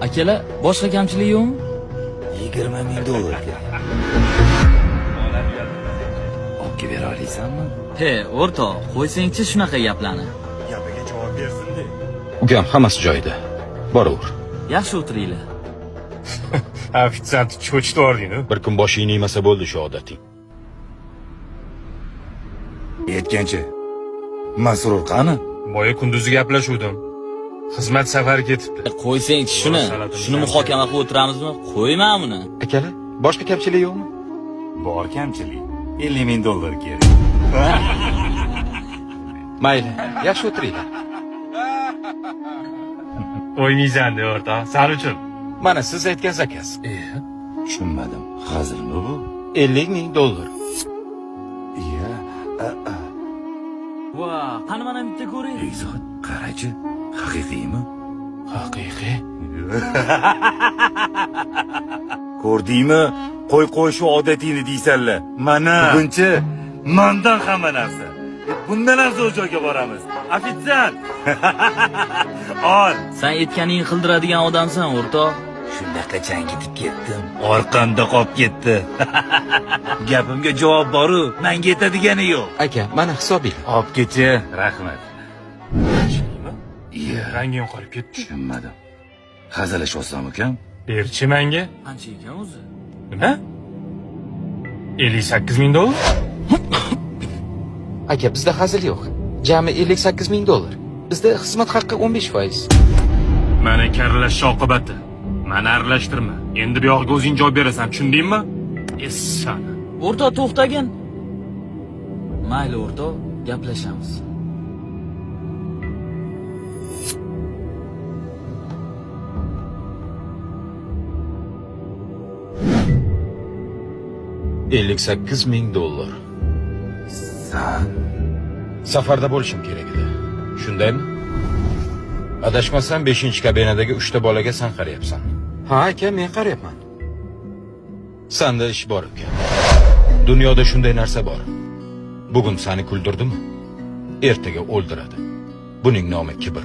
Akalar, boshqa kamchilik yo'qmi? 20 ming dollar kerak. Olib bera olasanmi? He, o'rtoq, qo'ysang-chi shunaqa gaplarni. Gapiga javob bersin-de. Ukam hammasi joyida. Boraver. Yaxshi o'tiringlar. Ofitsiant cho'chib yubording-ku. Bir kun boshingni yemasa bo'ldi shu odating. Yetgancha. Masrur qani? Boya kunduzi gaplashuvdim. Xizmat safari ketibdi. Qo'ysang-chi shuni muhokama qilib o'tiramizmi? Qo'yma buni. Akalar, boshqa kamchilik yo'qmi? Bor kamchilik. 50 ming dollar kerak. Mayli, yaxshi o'tiringlar. O'ynaysan-da o'rtoq, sen uchun. Mana siz aytgan zakaz. Tushunmadim. Hazilmi bu? 50 ming dollar. Iya. Va, qani mana bitta ko'ring. Bekzod, qarachi. Haqiqiymi? Haqiqiy. Ko'rdingmi? Qo'y shu odatingni deysanlar. Mana buguncha mendan hamma narsa. Bundan afzal joyga boramiz. Ofitsiant. Ol. Sen aytganingni qildiradigan odamsan, o'rtoq. Shunaqa changitib ketdim. Orqamda qolib ketdi. Gapimga javob boru, menga yetadigani yo'q. Aka, mana hisobing. Olib ketchi. Rahmat. Iya. Rangim qolib ketdi. Tushunmadim. Hazillashyapsan ukam? Berchi menga. Qancha ekan o'zi? Nima? 58 ming dollar? Aka, bizda hazil yo'q. Jami 58 ming dollar. Bizda xizmat haqqi 15%. Mana karlash oqibati. Mani aralashtirma. Endi bu yoqqa o'zing javob berasan, tushundingmi? Essana. O'rtoq, to'xtagin. Mayli, o'rtoq, gaplashamiz. $58 ming dollar. San Safarda bo'lishim kerak edi. Shundaymi? Adashmasam 5-kabinadagi 3 ta bolaga sen qarayapsan. Ha, aka, men qarayapman. Senda ish bor ekan. Dunyoda shunday narsa bor. Bugun seni kuldirdimi? Ertaga o'ldiradi. Buning nomi kibr.